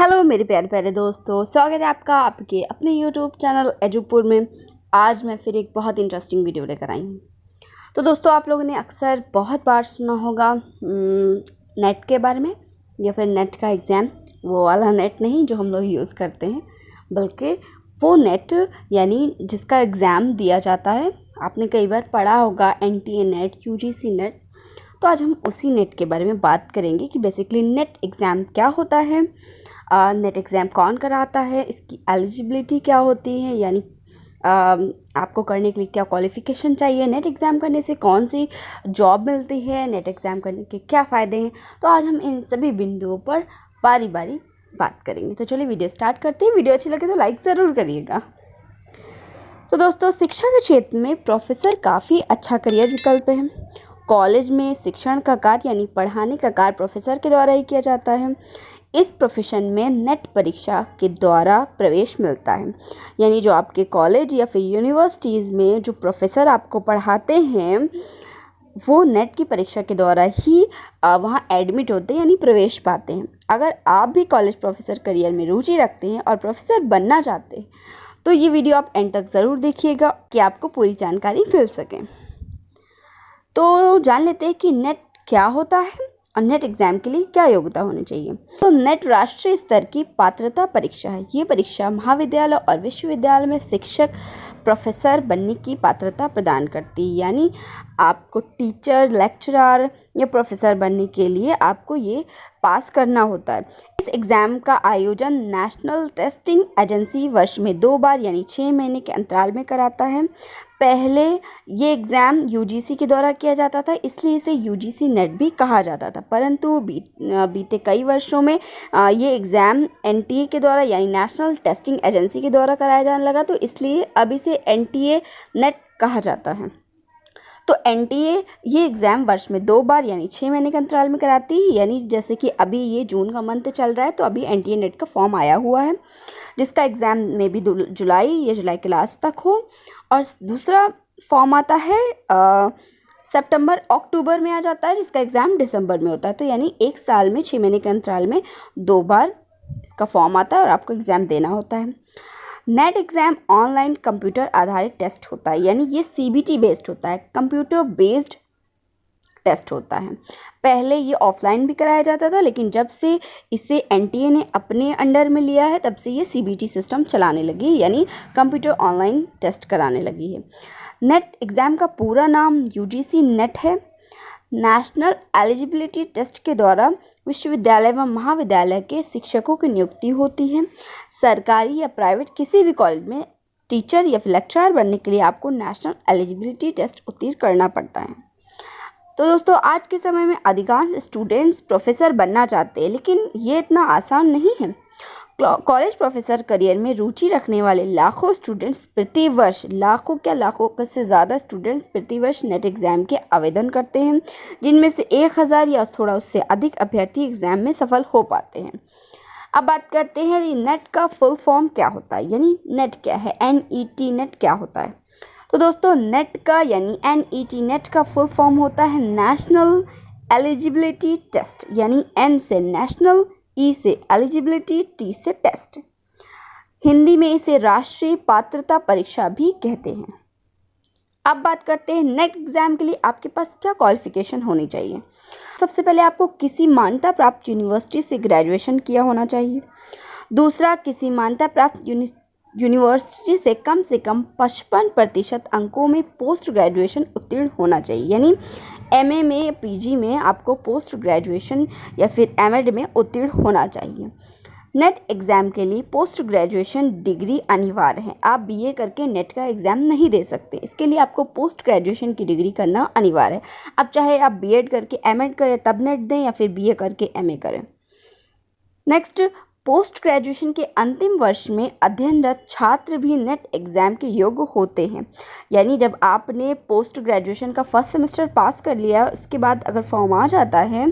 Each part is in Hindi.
हेलो मेरे प्यारे प्यारे दोस्तों, स्वागत है आपका आपके अपने यूट्यूब चैनल एजुपुर में। आज मैं फिर एक बहुत इंटरेस्टिंग वीडियो लेकर आई हूँ। तो दोस्तों, आप लोगों ने अक्सर बहुत बार सुना होगा नेट के बारे में, या फिर नेट का एग्ज़ाम। वो वाला नेट नहीं जो हम लोग यूज़ करते हैं, बल्कि वो नेट यानी जिसका एग्ज़ाम दिया जाता है। आपने कई बार पढ़ा होगा NTA नेट, UGC नेट। तो आज हम उसी नेट के बारे में बात करेंगे कि बेसिकली नेट एग्ज़ाम क्या होता है, नेट एग्ज़ाम कौन कराता है, इसकी एलिजिबिलिटी क्या होती है, यानी आपको करने के लिए क्या क्वालिफ़िकेशन चाहिए, नेट एग्ज़ाम करने से कौन सी जॉब मिलती है, नेट एग्ज़ाम करने के क्या फ़ायदे हैं। तो आज हम इन सभी बिंदुओं पर बारी बारी बात करेंगे। तो चलिए वीडियो स्टार्ट करते हैं। वीडियो अच्छी लगे तो लाइक ज़रूर करिएगा। तो दोस्तों, शिक्षा के क्षेत्र में प्रोफेसर काफ़ी अच्छा करियर विकल्प है। कॉलेज में शिक्षण का कार्य यानी पढ़ाने का कार्य प्रोफेसर के द्वारा ही किया जाता है। इस प्रोफेशन में नेट परीक्षा के द्वारा प्रवेश मिलता है, यानी जो आपके कॉलेज या फिर यूनिवर्सिटीज़ में जो प्रोफेसर आपको पढ़ाते हैं वो नेट की परीक्षा के द्वारा ही वहाँ एडमिट होते हैं, यानी प्रवेश पाते हैं। अगर आप भी कॉलेज प्रोफेसर करियर में रुचि रखते हैं और प्रोफेसर बनना चाहते हैं तो ये वीडियो आप एंड तक ज़रूर देखिएगा कि आपको पूरी जानकारी मिल सके। तो जान लेते हैं कि नेट क्या होता है और नेट एग्ज़ाम के लिए क्या योग्यता होनी चाहिए। तो नेट राष्ट्रीय स्तर की पात्रता परीक्षा है। ये परीक्षा महाविद्यालय और विश्वविद्यालय में शिक्षक प्रोफेसर बनने की पात्रता प्रदान करती है, यानी आपको टीचर, लेक्चरर या प्रोफेसर बनने के लिए आपको ये पास करना होता है। इस एग्ज़ाम का आयोजन नेशनल टेस्टिंग एजेंसी वर्ष में 2 बार यानी 6 महीने के अंतराल में कराता है। पहले ये एग्ज़ाम UGC के द्वारा किया जाता था, इसलिए इसे UGC नेट भी कहा जाता था, परंतु बीते कई वर्षों में ये एग्ज़ाम NTA के द्वारा यानी नेशनल टेस्टिंग एजेंसी के द्वारा कराया जाने लगा, तो इसलिए अब इसे NTA नेट कहा जाता है। तो NTA ये एग्ज़ाम वर्ष में 2 बार यानी 6 महीने के अंतराल में कराती है, यानी जैसे कि अभी ये जून का मंथ चल रहा है तो अभी NTA नेट का फॉर्म आया हुआ है, जिसका एग्ज़ाम में भी जुलाई के लास्ट तक हो। और दूसरा फॉर्म आता है सितंबर अक्टूबर में आ जाता है, जिसका एग्ज़ाम दिसंबर में होता है। तो यानी एक साल में 6 महीने के अंतराल में 2 बार इसका फॉर्म आता है और आपको एग्ज़ाम देना होता है। नेट एग्ज़ाम ऑनलाइन कंप्यूटर आधारित टेस्ट होता है, यानी ये CBT बेस्ड होता है, कंप्यूटर बेस्ड टेस्ट होता है। पहले ये ऑफलाइन भी कराया जाता था, लेकिन जब से इसे NTA ने अपने अंडर में लिया है तब से ये CBT सिस्टम चलाने लगी, यानी कंप्यूटर ऑनलाइन टेस्ट कराने लगी है। नेट एग्ज़ाम का पूरा नाम UGC नेट है। नेशनल एलिजिबिलिटी टेस्ट के द्वारा विश्वविद्यालय व महाविद्यालय के शिक्षकों की नियुक्ति होती है। सरकारी या प्राइवेट किसी भी कॉलेज में टीचर या फिर लेक्चरर बनने के लिए आपको नेशनल एलिजिबिलिटी टेस्ट उत्तीर्ण करना पड़ता है। तो दोस्तों, आज के समय में अधिकांश स्टूडेंट्स प्रोफेसर बनना चाहते हैं, लेकिन ये इतना आसान नहीं है। कॉलेज प्रोफेसर करियर में रुचि रखने वाले लाखों स्टूडेंट्स प्रतिवर्ष, लाखों से ज़्यादा स्टूडेंट्स प्रतिवर्ष नेट एग्ज़ाम के आवेदन करते हैं, जिनमें से 1000 या थोड़ा उससे अधिक अभ्यर्थी एग्ज़ाम में सफल हो पाते हैं। अब बात करते हैं नेट का फुल फॉर्म क्या होता है, यानी नेट क्या है, NET नेट क्या होता है। तो दोस्तों, नेट का यानी NET नेट का फुल फॉर्म होता है नेशनल एलिजिबिलिटी टेस्ट, यानी N से नेशनल, E से एलिजिबिलिटी, T से टेस्ट। हिंदी में इसे राष्ट्रीय पात्रता परीक्षा भी कहते हैं। अब बात करते हैं नेट एग्ज़ाम के लिए आपके पास क्या क्वालिफ़िकेशन होनी चाहिए। सबसे पहले आपको किसी मान्यता प्राप्त यूनिवर्सिटी से ग्रेजुएशन किया होना चाहिए। दूसरा, किसी मान्यता प्राप्त यूनिवर्सिटी से कम 55% अंकों में पोस्ट ग्रेजुएशन उत्तीर्ण होना चाहिए, यानी MA में, PG में आपको पोस्ट ग्रेजुएशन या फिर MEd में उत्तीर्ण होना चाहिए। नेट एग्ज़ाम के लिए पोस्ट ग्रेजुएशन डिग्री अनिवार्य है। आप BA करके नेट का एग्ज़ाम नहीं दे सकते, इसके लिए आपको पोस्ट ग्रेजुएशन की डिग्री करना अनिवार्य है। अब चाहे आप B.Ed करके MEd करें तब नेट दें या फिर BA करके MA करें। नेक्स्ट, पोस्ट ग्रेजुएशन के अंतिम वर्ष में अध्ययनरत छात्र भी नेट एग्ज़ाम के योग्य होते हैं, यानी जब आपने पोस्ट ग्रेजुएशन का फर्स्ट सेमेस्टर पास कर लिया, उसके बाद अगर फॉर्म आ जाता है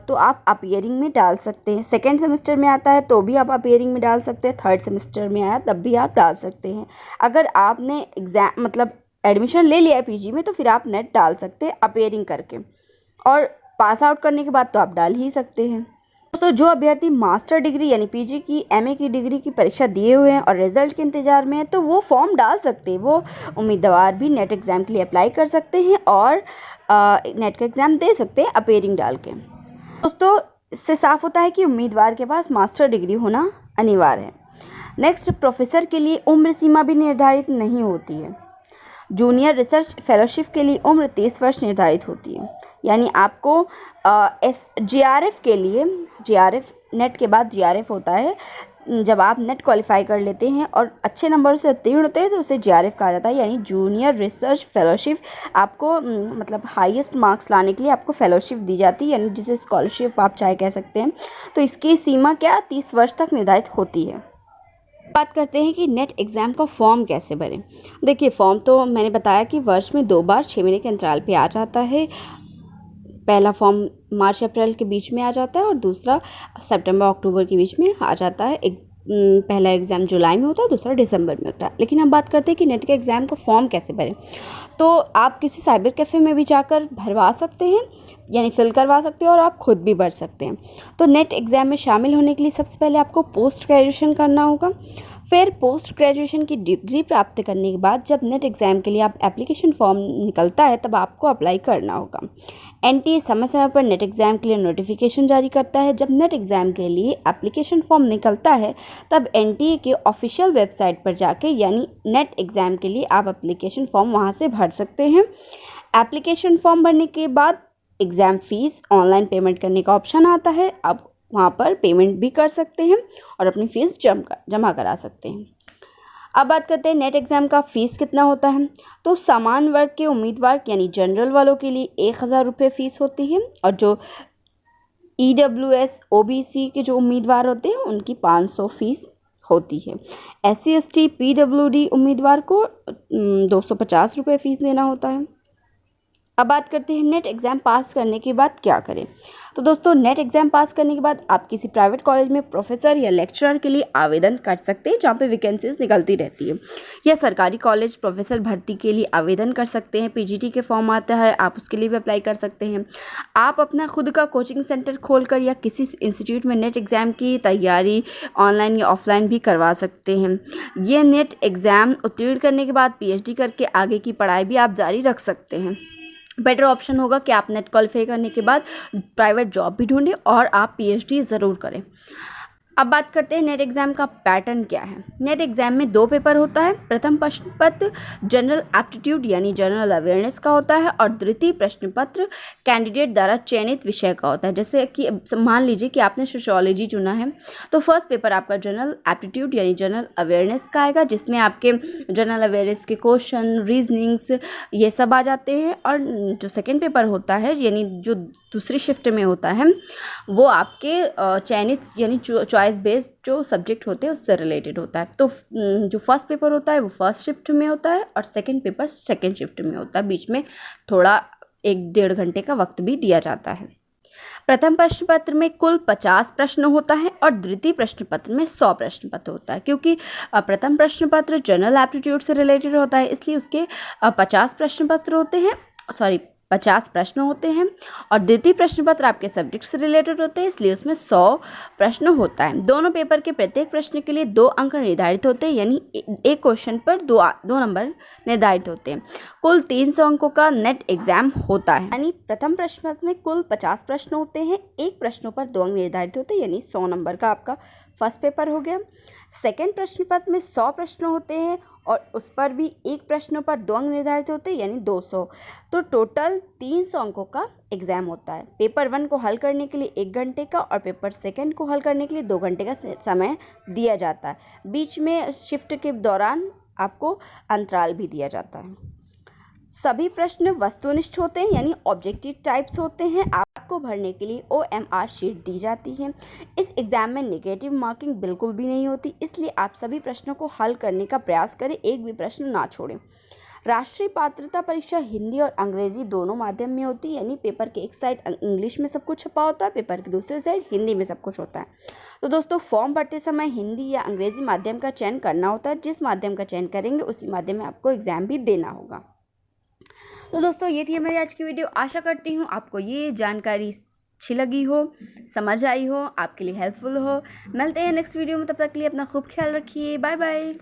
तो आप अपीयरिंग में डाल सकते हैं। सेकेंड सेमेस्टर में आता है तो भी आप अपीयरिंग में डाल सकते हैं, थर्ड सेमेस्टर में आया तब भी आप डाल सकते हैं। अगर आपने एग्ज़ाम मतलब एडमिशन ले लिया है PG में तो फिर आप नेट डाल सकते हैं अपीयरिंग करके, और पास आउट करने के बाद तो आप डाल ही सकते हैं। दोस्तों जो अभ्यर्थी मास्टर डिग्री यानी पीजी की एमए की डिग्री की परीक्षा दिए हुए हैं और रिजल्ट के इंतज़ार में है तो वो फॉर्म डाल सकते हैं। वो उम्मीदवार भी नेट एग्ज़ाम के लिए अप्लाई कर सकते हैं और नेट का एग्ज़ाम दे सकते हैं अपेयरिंग डाल के। दोस्तों इससे साफ होता है कि उम्मीदवार के पास मास्टर डिग्री होना अनिवार्य है। नेक्स्ट, प्रोफेसर के लिए उम्र सीमा भी निर्धारित नहीं होती है। जूनियर रिसर्च फेलोशिप के लिए उम्र 30 वर्ष निर्धारित होती है। यानी आपको जीआरएफ के लिए, जीआरएफ नेट के बाद जीआरएफ होता है। जब आप नेट क्वालिफाई कर लेते हैं और अच्छे नंबर से उत्तीर्ण होते हैं तो उसे जीआरएफ कहा जाता है। यानी जूनियर रिसर्च फेलोशिप आपको मतलब हाईएस्ट मार्क्स लाने के लिए आपको फेलोशिप दी जाती है, यानी जिसे स्कॉलरशिप आप चाहे कह सकते हैं। तो इसकी सीमा क्या 30 वर्ष तक निर्धारित होती है। बात करते हैं कि नेट एग्ज़ाम का फॉर्म कैसे भरें। देखिए, फॉर्म तो मैंने बताया कि वर्ष में 2 बार 6 महीने के अंतराल पे आ जाता है। पहला फॉर्म मार्च अप्रैल के बीच में आ जाता है और दूसरा सितंबर अक्टूबर के बीच में आ जाता है। पहला एग्ज़ाम जुलाई में होता है, दूसरा दिसंबर में होता है। लेकिन हम बात करते हैं कि नेट के एग्ज़ाम का फॉर्म कैसे भरें। तो आप किसी साइबर कैफ़े में भी जाकर भरवा सकते हैं, यानी फिल करवा सकते हैं और आप खुद भी भर सकते हैं। तो नेट एग्ज़ाम में शामिल होने के लिए सबसे पहले आपको पोस्ट ग्रेजुएशन करना होगा। फिर पोस्ट ग्रेजुएशन की डिग्री प्राप्त करने के बाद जब नेट एग्ज़ाम के लिए आप एप्लीकेशन फॉर्म निकलता है तब आपको अप्लाई करना होगा। एनटीए समय समय पर नेट एग्ज़ाम के लिए नोटिफिकेशन जारी करता है। जब नेट एग्ज़ाम के लिए एप्लीकेशन फॉर्म निकलता है तब एनटीए के ऑफिशियल वेबसाइट पर जाके, यानी नेट एग्ज़ाम के लिए आप एप्लीकेशन फॉर्म वहां से भर सकते हैं। एप्लीकेशन फॉर्म भरने के बाद एग्ज़ाम फ़ीस ऑनलाइन पेमेंट करने का ऑप्शन आता है। आप वहाँ पर पेमेंट भी कर सकते हैं और अपनी फ़ीस जमा करा सकते हैं। अब बात करते हैं नेट एग्ज़ाम का फ़ीस कितना होता है। तो सामान्य वर्ग के उम्मीदवार यानी जनरल वालों के लिए 1000 रुपये फ़ीस होती है और जो EWS OBC के जो उम्मीदवार होते हैं उनकी 500 फ़ीस होती है। SC ST PWD उम्मीदवार को 250 रुपये फ़ीस देना होता है। अब बात करते हैं नेट एग्ज़ाम पास करने के बाद क्या करें। तो दोस्तों नेट एग्ज़ाम पास करने के बाद आप किसी प्राइवेट कॉलेज में प्रोफेसर या लेक्चरर के लिए आवेदन कर सकते हैं, जहाँ पे वैकेंसीज निकलती रहती है। या सरकारी कॉलेज प्रोफेसर भर्ती के लिए आवेदन कर सकते हैं। पीजीटी के फॉर्म आता है, आप उसके लिए भी अप्लाई कर सकते हैं। आप अपना खुद का कोचिंग सेंटर खोलकर या किसी इंस्टीट्यूट में नेट एग्ज़ाम की तैयारी ऑनलाइन या ऑफलाइन भी करवा सकते हैं। ये नेट एग्ज़ाम उत्तीर्ण करने के बाद PhD करके आगे की पढ़ाई भी आप जारी रख सकते हैं। बेटर ऑप्शन होगा कि आप नेट क्वालिफाई करने के बाद प्राइवेट जॉब भी ढूंढें और आप PhD ज़रूर करें। अब बात करते हैं नेट एग्ज़ाम का पैटर्न क्या है। नेट एग्ज़ाम में 2 पेपर होता है। प्रथम प्रश्न पत्र जनरल एप्टीट्यूड यानी जनरल अवेयरनेस का होता है और द्वितीय प्रश्न पत्र कैंडिडेट द्वारा चयनित विषय का होता है। जैसे कि मान लीजिए कि आपने सोशियोलॉजी चुना है तो फर्स्ट पेपर आपका जनरल एप्टीट्यूड यानी जनरल अवेयरनेस का आएगा, जिसमें आपके जनरल अवेयरनेस के क्वेश्चन, रीजनिंग्स ये सब आ जाते हैं। और जो सेकेंड पेपर होता है यानी जो दूसरी शिफ्ट में होता है वो आपके चयनित यानी चॉइस बेस्ड जो सब्जेक्ट होते हैं उससे रिलेटेड होता है। तो जो फर्स्ट पेपर होता है वो फर्स्ट शिफ्ट में होता है और सेकंड पेपर सेकंड शिफ्ट में होता है। बीच में थोड़ा 1-1.5 घंटे का वक्त भी दिया जाता है। प्रथम प्रश्न पत्र में कुल 50 प्रश्न होता है और द्वितीय प्रश्न पत्र में 100 प्रश्न पत्र होता है। क्योंकि प्रथम प्रश्न पत्र जनरल एप्टीट्यूड से रिलेटेड होता है इसलिए उसके 50 प्रश्न पत्र होते हैं, 50 प्रश्न होते हैं। और द्वितीय प्रश्न पत्र आपके सब्जेक्ट से रिलेटेड होते हैं इसलिए उसमें 100 प्रश्न होता है। दोनों पेपर के प्रत्येक प्रश्न के लिए 2 अंक निर्धारित होते हैं, यानी एक क्वेश्चन पर 2 नंबर निर्धारित होते हैं। कुल 300 अंकों का नेट एग्जाम होता है। यानी प्रथम प्रश्न पत्र में कुल 50 प्रश्न होते हैं, एक प्रश्नों पर 2 अंक निर्धारित होते हैं, यानी 100 नंबर का आपका फर्स्ट पेपर हो गया। सेकेंड प्रश्न पत्र में 100 प्रश्न होते हैं और उस पर भी एक प्रश्नों पर 2 अंक निर्धारित होते हैं, यानी 200। तो टोटल 300 अंकों का एग्ज़ाम होता है। पेपर 1 को हल करने के लिए 1 घंटे का और पेपर 2 को हल करने के लिए 2 घंटे का समय दिया जाता है। बीच में शिफ्ट के दौरान आपको अंतराल भी दिया जाता है। सभी प्रश्न वस्तुनिष्ठ होते हैं, यानी ऑब्जेक्टिव टाइप्स होते हैं। आपको भरने के लिए OMR शीट दी जाती है। इस एग्ज़ाम में नेगेटिव मार्किंग बिल्कुल भी नहीं होती, इसलिए आप सभी प्रश्नों को हल करने का प्रयास करें, एक भी प्रश्न ना छोड़ें। राष्ट्रीय पात्रता परीक्षा हिंदी और अंग्रेजी दोनों माध्यम में होती है, यानी पेपर के एक साइड इंग्लिश में सब कुछ छपा होता है, पेपर के दूसरे साइड हिंदी में सब कुछ होता है। तो दोस्तों फॉर्म भरते समय हिंदी या अंग्रेजी माध्यम का चयन करना होता है। जिस माध्यम का चयन करेंगे उसी माध्यम में आपको एग्ज़ाम भी देना होगा। तो दोस्तों ये थी हमारी आज की वीडियो। आशा करती हूँ आपको ये जानकारी अच्छी लगी हो, समझ आई हो, आपके लिए हेल्पफुल हो। मिलते हैं नेक्स्ट वीडियो में, तब तक के लिए अपना खूब ख्याल रखिए। Bye bye.